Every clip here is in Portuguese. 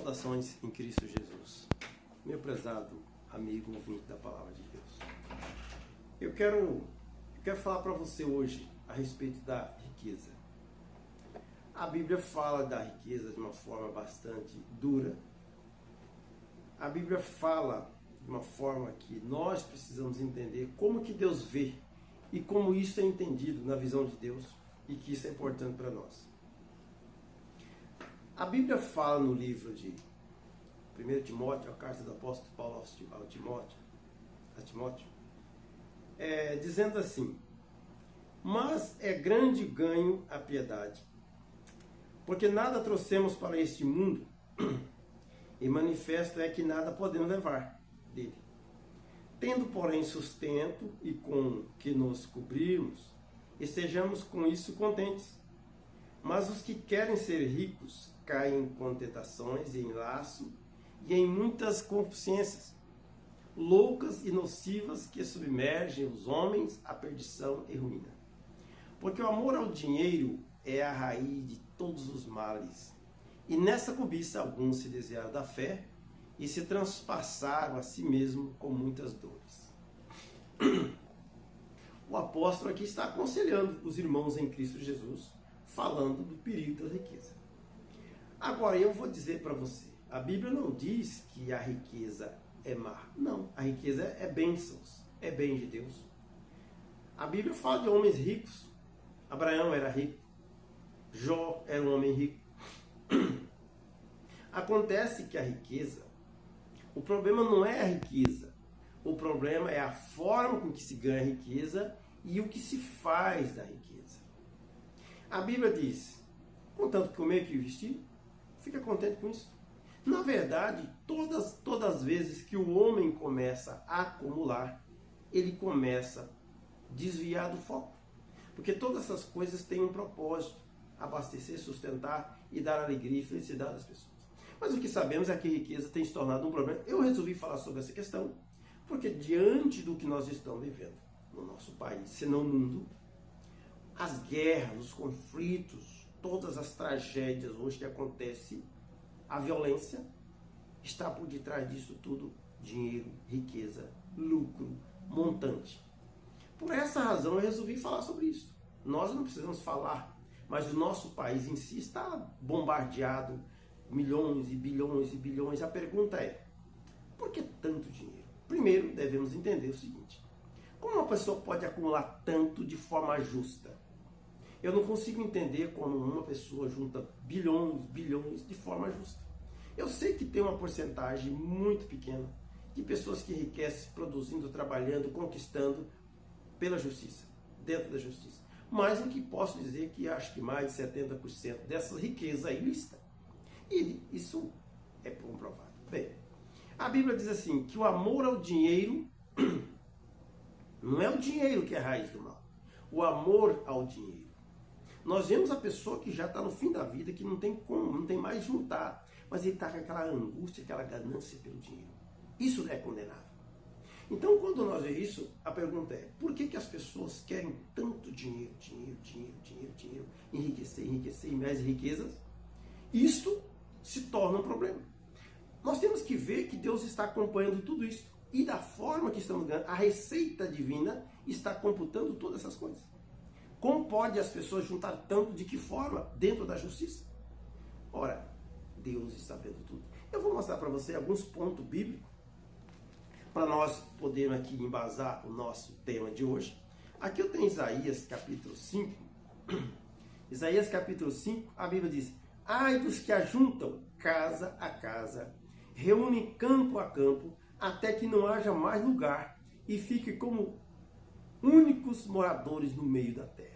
Saudações em Cristo Jesus, meu prezado amigo ouvinte da Palavra de Deus. Eu quero falar para você hoje a respeito da riqueza. A Bíblia fala da riqueza de uma forma bastante dura. A Bíblia fala de uma forma que nós precisamos entender como que Deus vê e como isso é entendido na visão de Deus e que isso é importante para nós. A Bíblia fala no livro de 1 Timóteo, a carta do apóstolo Paulo a Timóteo, dizendo assim: mas é grande ganho a piedade, porque nada trouxemos para este mundo, e manifesto é que nada podemos levar dele. Tendo, porém, sustento e com que nos cobrirmos, estejamos com isso contentes. Mas os que querem ser ricos caem em tentações e em laço e em muitas concupiscências, loucas e nocivas que submergem os homens à perdição e ruína. Porque o amor ao dinheiro é a raiz de todos os males. E nessa cobiça alguns se desviaram da fé e se transpassaram a si mesmo com muitas dores. O apóstolo aqui está aconselhando os irmãos em Cristo Jesus, falando do perigo da riqueza. Agora, eu vou dizer para você, a Bíblia não diz que a riqueza é má. Não, a riqueza é bênçãos, é bem de Deus. A Bíblia fala de homens ricos. Abraão era rico. Jó era um homem rico. Acontece que a riqueza, o problema não é a riqueza. O problema é a forma com que se ganha a riqueza e o que se faz da riqueza. A Bíblia diz: contanto que comer e vestir, fica contente com isso. Na verdade, todas as vezes que o homem começa a acumular, ele começa a desviar do foco. Porque todas essas coisas têm um propósito: abastecer, sustentar e dar alegria e felicidade às pessoas. Mas o que sabemos é que a riqueza tem se tornado um problema. Eu resolvi falar sobre essa questão, porque diante do que nós estamos vivendo no nosso país, se não no mundo, as guerras, os conflitos, todas as tragédias hoje que acontecem, a violência, está por detrás disso tudo: dinheiro, riqueza, lucro, montante. Por essa razão eu resolvi falar sobre isso. Nós não precisamos falar, mas o nosso país em si está bombardeado, milhões e bilhões e bilhões. A pergunta é: por que tanto dinheiro? Primeiro, devemos entender o seguinte: como uma pessoa pode acumular tanto de forma justa? Eu não consigo entender como uma pessoa junta bilhões de forma justa. Eu sei que tem uma porcentagem muito pequena de pessoas que enriquecem produzindo, trabalhando, conquistando pela justiça, dentro da justiça. Mas o que posso dizer é que acho que mais de 70% dessa riqueza é ilícita. E isso é comprovado. Bem, a Bíblia diz assim, que o amor ao dinheiro não é o dinheiro que é a raiz do mal. O amor ao dinheiro. Nós vemos a pessoa que já está no fim da vida, que não tem como, não tem mais juntar, mas ele está com aquela angústia, aquela ganância pelo dinheiro. Isso é condenável. Então, quando nós vemos isso, a pergunta é: por que as pessoas querem tanto dinheiro, enriquecer e mais riquezas? Isto se torna um problema. Nós temos que ver que Deus está acompanhando tudo isso. E da forma que estamos ganhando, a receita divina está computando todas essas coisas. Como pode as pessoas juntar tanto? De que forma? Dentro da justiça. Ora, Deus está vendo tudo. Eu vou mostrar para você alguns pontos bíblicos para nós podermos aqui embasar o nosso tema de hoje. Aqui eu tenho Isaías capítulo 5. Isaías capítulo 5, a Bíblia diz: ai dos que ajuntam casa a casa, reúnem campo a campo, até que não haja mais lugar e fiquem como únicos moradores no meio da terra.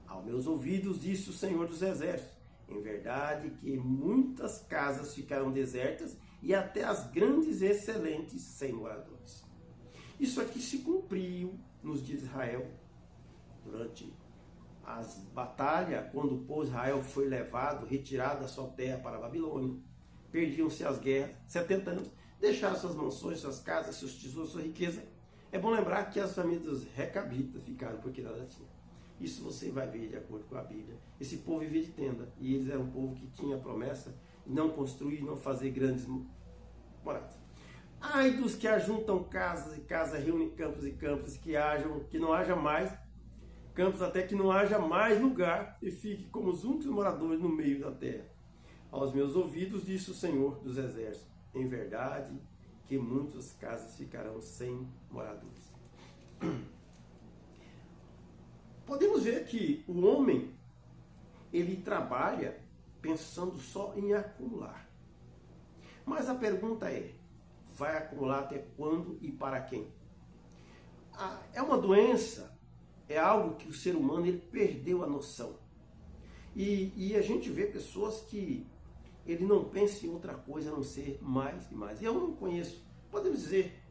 Aos meus ouvidos disse o Senhor dos Exércitos: em verdade que muitas casas ficaram desertas e até as grandes e excelentes sem moradores. Isso aqui se cumpriu nos dias de Israel, durante as batalhas, quando o povo de Israel foi levado, retirado da sua terra para a Babilônia. Perdiam-se as guerras, 70 anos, deixaram suas mansões, suas casas, seus tesouros, sua riqueza. É bom lembrar que as famílias dos recabitas ficaram porque nada tinha. Isso você vai ver de acordo com a Bíblia. Esse povo vivia de tenda, e eles eram um povo que tinha a promessa de não construir, não fazer grandes moradas. Ai dos que ajuntam casas e casas, reúnem campos e campos, que não haja mais campos, até que não haja mais lugar, e fique como os únicos moradores no meio da terra. Aos meus ouvidos, disse o Senhor dos Exércitos, em verdade que muitas casas ficarão sem moradores. Podemos ver que o homem, ele trabalha pensando só em acumular. Mas a pergunta é, vai acumular até quando e para quem? É uma doença, é algo que o ser humano ele perdeu a noção. E a gente vê pessoas que ele não pensa em outra coisa a não ser mais e mais. Eu não conheço, podemos dizer,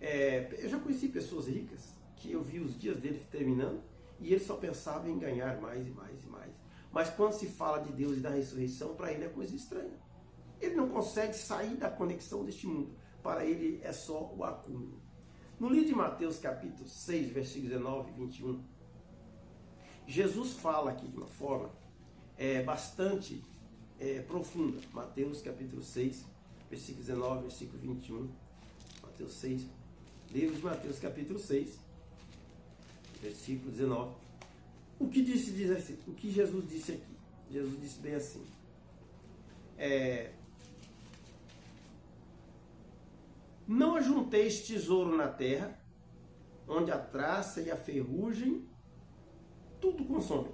eu já conheci pessoas ricas que eu vi os dias dele terminando e ele só pensava em ganhar mais e mais e mais. Mas quando se fala de Deus e da ressurreição, para ele é coisa estranha. Ele não consegue sair da conexão deste mundo. Para ele é só o acúmulo. No livro de Mateus, capítulo 6, versículos 19 e 21, Jesus fala aqui de uma forma bastante profunda. Mateus, capítulo 6, versículo 19, versículo 21. Mateus 6, livro de Mateus, capítulo 6, versículo 19. O que Jesus disse aqui? Jesus disse bem assim. Não ajunteis tesouro na terra, onde a traça e a ferrugem tudo consomem,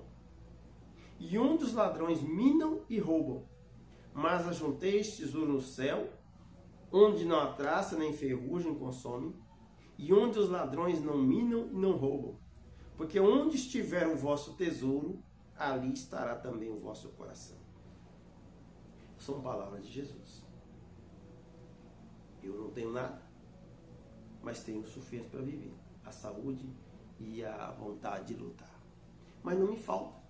e onde os ladrões minam e roubam. Mas ajunteis tesouro no céu, onde não há traça nem ferrugem consomem, e onde os ladrões não minam e não roubam. Porque onde estiver o vosso tesouro, ali estará também o vosso coração. São palavras de Jesus. Eu não tenho nada, mas tenho o suficiente para viver. A saúde e a vontade de lutar. Mas não me falta.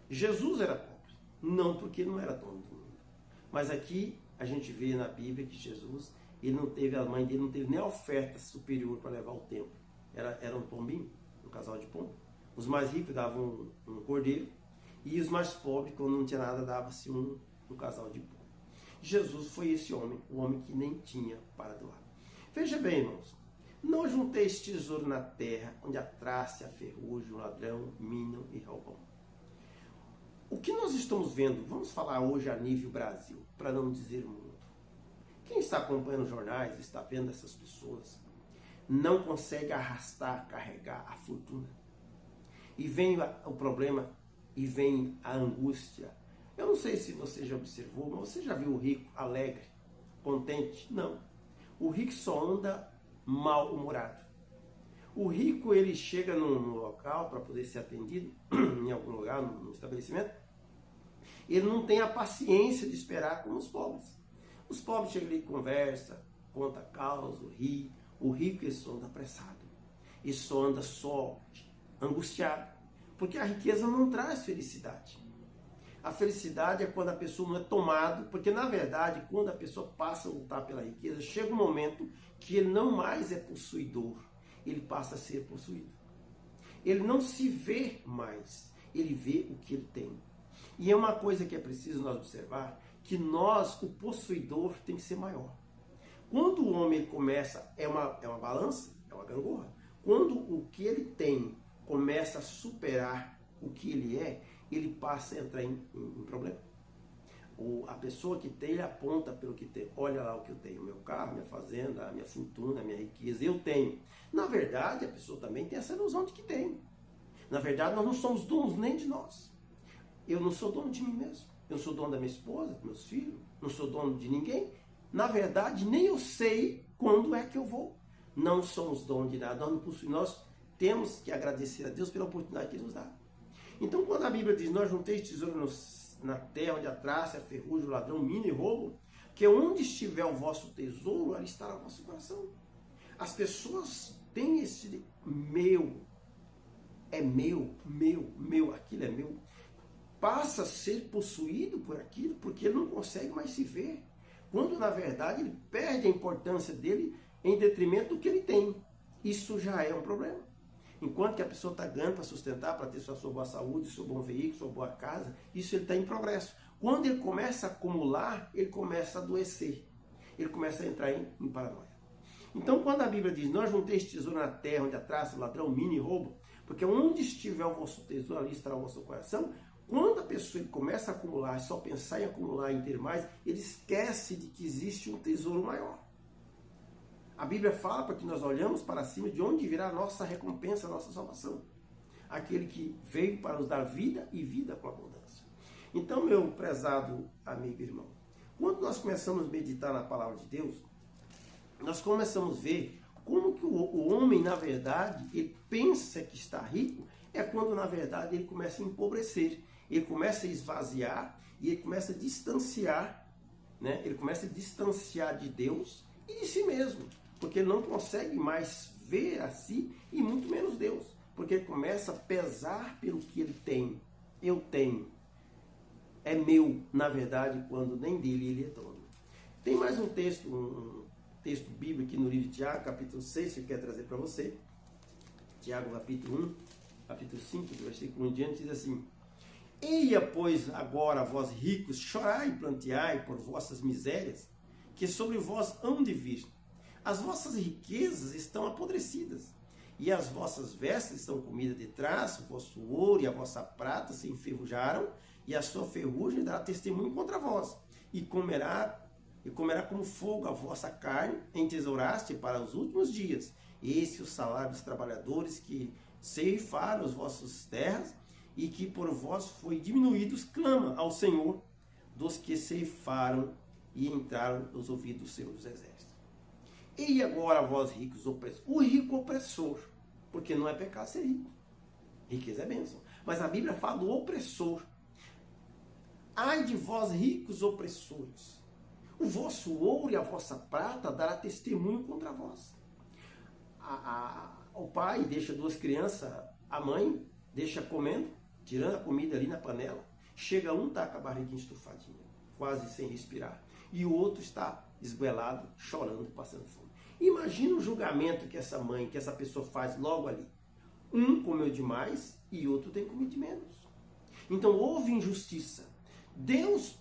Jesus era pobre. Não porque não era dono do mundo. Mas aqui a gente vê na Bíblia que Jesus, a mãe dele não teve nem a oferta superior para levar o templo. Era um pombinho, um casal de pombo. Os mais ricos davam um cordeiro. E os mais pobres, quando não tinha nada, dava-se um casal de pombo. Jesus foi esse homem, o homem que nem tinha para doar. Veja bem, irmãos, não junteis tesouro na terra, onde a traça, a ferrugem, o ladrão minam e roubam. O que nós estamos vendo, vamos falar hoje a nível Brasil, para não dizer mundo. Quem está acompanhando os jornais, está vendo essas pessoas, não consegue arrastar, carregar a fortuna. E vem o problema, e vem a angústia. Eu não sei se você já observou, mas você já viu o rico alegre, contente? Não. O rico só anda mal-humorado. O rico, ele chega num local para poder ser atendido, em algum lugar, num estabelecimento, ele não tem a paciência de esperar como os pobres. Os pobres chegam ali, conversa, conta causa, ri. O rico, ele só anda apressado. Ele só anda angustiado. Porque a riqueza não traz felicidade. A felicidade é quando a pessoa não é tomada, porque na verdade, quando a pessoa passa a lutar pela riqueza, chega um momento que ele não mais é possuidor, ele passa a ser possuído. Ele não se vê mais, ele vê o que ele tem. E é uma coisa que é preciso nós observar, que nós, o possuidor, tem que ser maior. Quando o homem começa, é uma balança, é uma gangorra. Quando o que ele tem começa a superar o que ele é, ele passa a entrar em problema. A pessoa que tem, ele aponta pelo que tem. Olha lá o que eu tenho, meu carro, minha fazenda, minha fortuna, minha riqueza, eu tenho. Na verdade, a pessoa também tem essa ilusão de que tem. Na verdade, nós não somos donos nem de nós. Eu não sou dono de mim mesmo. Eu não sou dono da minha esposa, dos meus filhos, não sou dono de ninguém. Na verdade, nem eu sei quando é que eu vou. Não somos donos de nada, nós não possuímos. Nós temos que agradecer a Deus pela oportunidade que Ele nos dá. Então, quando a Bíblia diz, nós junteis tesouro na terra, onde a traça, a ferrugem, o ladrão, mina e roubo, que onde estiver o vosso tesouro, ali estará o vosso coração. As pessoas têm esse meu, aquilo é meu. Passa a ser possuído por aquilo, porque ele não consegue mais se ver. Quando, na verdade, ele perde a importância dele em detrimento do que ele tem. Isso já é um problema. Enquanto que a pessoa está ganhando para sustentar, para ter sua boa saúde, seu bom veículo, sua boa casa, isso ele está em progresso. Quando ele começa a acumular, ele começa a adoecer. Ele começa a entrar em paranoia. Então, quando a Bíblia diz, não ajunteis tesouro na terra, onde a traça, o ladrão, mina e roubo, porque onde estiver o vosso tesouro, ali estará o vosso coração. Quando a pessoa ele começa a acumular, só pensar em acumular, em ter mais, ele esquece de que existe um tesouro maior. A Bíblia fala para que nós olhamos para cima de onde virá a nossa recompensa, a nossa salvação. Aquele que veio para nos dar vida e vida com abundância. Então, meu prezado amigo e irmão, quando nós começamos a meditar na palavra de Deus, nós começamos a ver como que o homem, na verdade, ele pensa que está rico, é quando, na verdade, ele começa a empobrecer, ele começa a esvaziar e ele começa a distanciar, né? Ele começa a distanciar de Deus e de si mesmo, porque ele não consegue mais ver a si e muito menos Deus, porque ele começa a pesar pelo que ele tem. Eu tenho. É meu, na verdade, quando nem dele ele é dono. Tem mais um texto bíblico aqui no livro de Tiago, capítulo 6, que eu quero trazer para você. Tiago, capítulo 1, capítulo 5, do versículo 1 em diante, diz assim: Eia, pois, agora, vós ricos, chorai e planteai por vossas misérias, que sobre vós hão de vir. As vossas riquezas estão apodrecidas, e as vossas vestes estão comidas de traço, o vosso ouro e a vossa prata se enferrujaram, e a sua ferrugem dará testemunho contra vós, e comerá como fogo a vossa carne, entesouraste para os últimos dias. Esse é o salário dos trabalhadores que ceifaram as vossas terras, e que por vós foi diminuídos, clama ao Senhor dos que ceifaram e entraram nos ouvidos dos seus exércitos. E agora, vós ricos opressores, o rico opressor, porque não é pecado ser rico, riqueza é bênção, mas a Bíblia fala do opressor. Ai de vós ricos opressores, o vosso ouro e a vossa prata dará testemunho contra vós. O pai deixa duas crianças, a mãe deixa comendo, tirando a comida ali na panela. Chega um, tá com a barriguinha estufadinha, quase sem respirar. E o outro está esguelado, chorando, passando fome. Imagina o julgamento que essa mãe, que essa pessoa faz logo ali. Um comeu demais e outro tem comido de menos. Então houve injustiça. Deus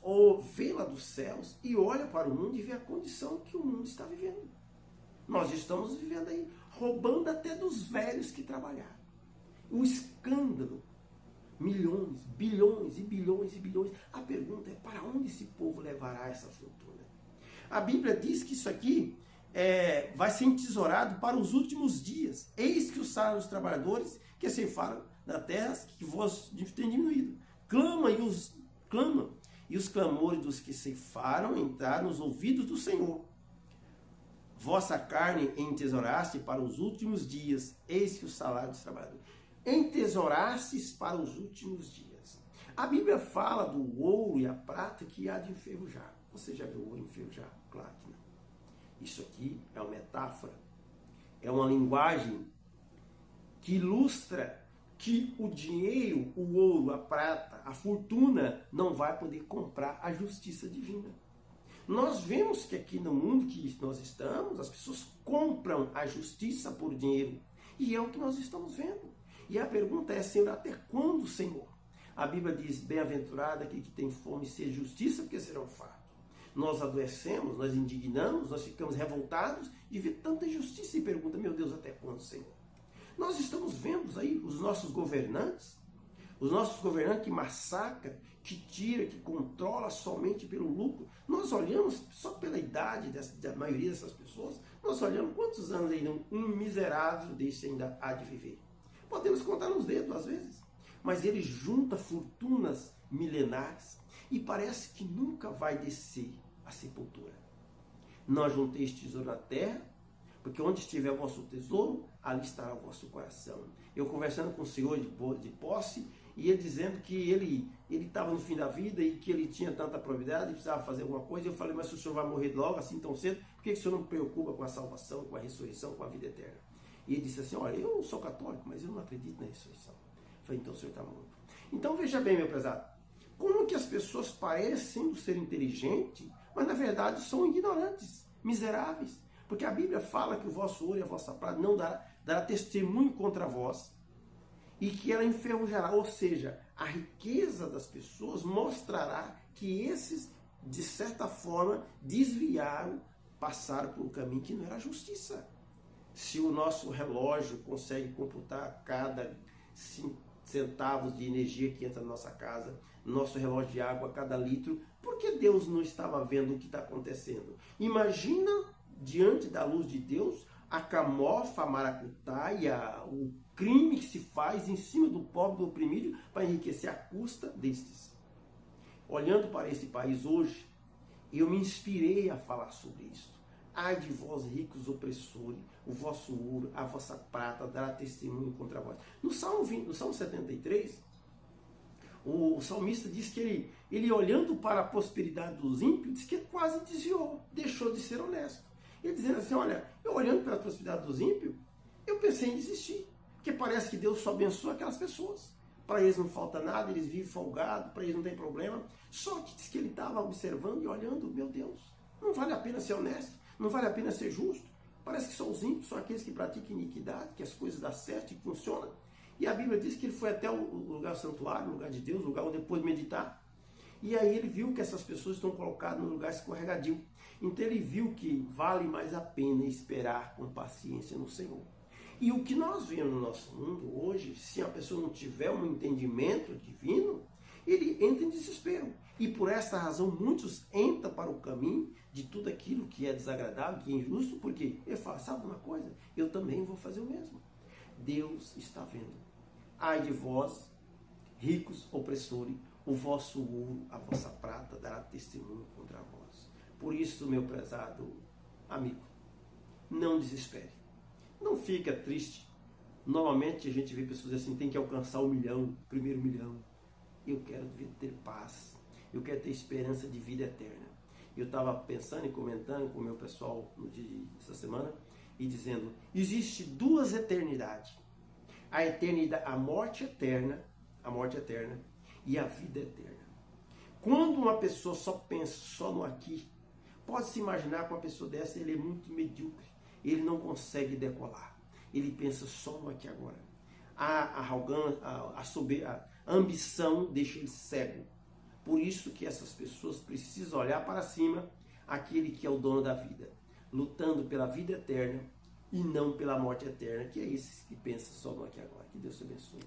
vê lá dos céus e olha para o mundo e vê a condição que o mundo está vivendo. Nós estamos vivendo aí, roubando até dos velhos que trabalharam. O escândalo, milhões, bilhões e bilhões e bilhões. A pergunta é, para onde esse povo levará essa fortuna? A Bíblia diz que isso aqui vai ser entesourado para os últimos dias. Eis que o salário dos trabalhadores que ceifaram na terra, que vos tem diminuído. Clama e os clamores dos que ceifaram entraram nos ouvidos do Senhor. Vossa carne entesouraste para os últimos dias, eis que o salário dos trabalhadores. Entesourastes para os últimos dias. A Bíblia fala do ouro e a prata que há de enferrujar. Você já viu o ouro enferrujar? Claro que não. Isso aqui é uma metáfora, é uma linguagem que ilustra que o dinheiro, o ouro, a prata, a fortuna não vai poder comprar a justiça divina. Nós vemos que aqui no mundo que nós estamos, as pessoas compram a justiça por dinheiro. E é o que nós estamos vendo. E a pergunta é, Senhor, até quando, Senhor? A Bíblia diz, bem-aventurado aquele que tem fome e sede de justiça, porque serão fartos. Nós adoecemos, nós indignamos, nós ficamos revoltados de ver tanta injustiça e pergunta, meu Deus, até quando, Senhor? Nós estamos vendo aí os nossos governantes que massacram, que tira, que controla somente pelo lucro. Nós olhamos só pela idade da maioria dessas pessoas, nós olhamos quantos anos ainda um miserável desse ainda há de viver. Podemos contar nos dedos às vezes, mas ele junta fortunas milenares e parece que nunca vai descer a sepultura. Não ajunteis tesouro na terra, porque onde estiver o vosso tesouro, ali estará o vosso coração. Eu conversando com o senhor de posse, e ele dizendo que ele estava no fim da vida e que ele tinha tanta probidade e precisava fazer alguma coisa. Eu falei, mas se o senhor vai morrer logo, assim tão cedo, por que o senhor não preocupa com a salvação, com a ressurreição, com a vida eterna? E ele disse assim, olha, eu sou católico, mas eu não acredito na ressurreição. Eu falei, então o senhor está morto. Então veja bem, meu prezado, como que as pessoas parecem ser inteligentes, mas na verdade são ignorantes, miseráveis. Porque a Bíblia fala que o vosso ouro e a vossa prata não dará dará testemunho contra vós, e que ela enferrujará. Ou seja, a riqueza das pessoas mostrará que esses, de certa forma, desviaram, passaram por um caminho que não era a justiça. Se o nosso relógio consegue computar cada 5 centavos de energia que entra na nossa casa, nosso relógio de água a cada litro, por que Deus não estava vendo o que está acontecendo? Imagina, diante da luz de Deus, a camofa, a maracutaia, o crime que se faz em cima do pobre, do oprimido, para enriquecer à custa destes. Olhando para esse país hoje, eu me inspirei a falar sobre isso. Ai de vós, ricos opressores, o vosso ouro, a vossa prata dará testemunho contra vós. No Salmo 73, o salmista diz que ele olhando para a prosperidade dos ímpios, diz que quase desviou, deixou de ser honesto. Ele dizendo assim, olha, eu olhando para a prosperidade dos ímpios, eu pensei em desistir, porque parece que Deus só abençoa aquelas pessoas. Para eles não falta nada, eles vivem folgados, para eles não tem problema. Só que diz que ele estava observando e olhando, meu Deus, não vale a pena ser honesto, não vale a pena ser justo. Parece que só os ímpios são aqueles que praticam iniquidade, que as coisas dão certo e funcionam. E a Bíblia diz que ele foi até o lugar santuário, o lugar de Deus, o lugar onde ele pôde meditar. E aí ele viu que essas pessoas estão colocadas num lugar escorregadio. Então ele viu que vale mais a pena esperar com paciência no Senhor. E o que nós vemos no nosso mundo hoje, se a pessoa não tiver um entendimento divino, ele entra em desespero. E por esta razão muitos entram para o caminho de tudo aquilo que é desagradável, que é injusto, porque ele fala, sabe uma coisa? Eu também vou fazer o mesmo. Deus está vendo. Ai de vós, ricos opressores, o vosso ouro, a vossa prata dará testemunho contra vós. Por isso, meu prezado amigo, não desespere. Não fica triste. Normalmente a gente vê pessoas assim, tem que alcançar 1 milhão, o primeiro milhão. Eu quero ter paz. Eu quero ter esperança de vida eterna. Eu estava pensando e comentando com o meu pessoal no dia dessa semana e dizendo, existe 2 eternidades. A eternidade, a morte eterna e a vida eterna. Quando uma pessoa só pensa só no aqui, pode se imaginar que uma pessoa dessa ele é muito medíocre, ele não consegue decolar, ele pensa só no aqui e agora. A arrogância, a ambição deixa ele cego. Por isso que essas pessoas precisam olhar para cima, aquele que é o dono da vida, lutando pela vida eterna e não pela morte eterna, que é esse que pensa só no aqui e agora. Que Deus te abençoe.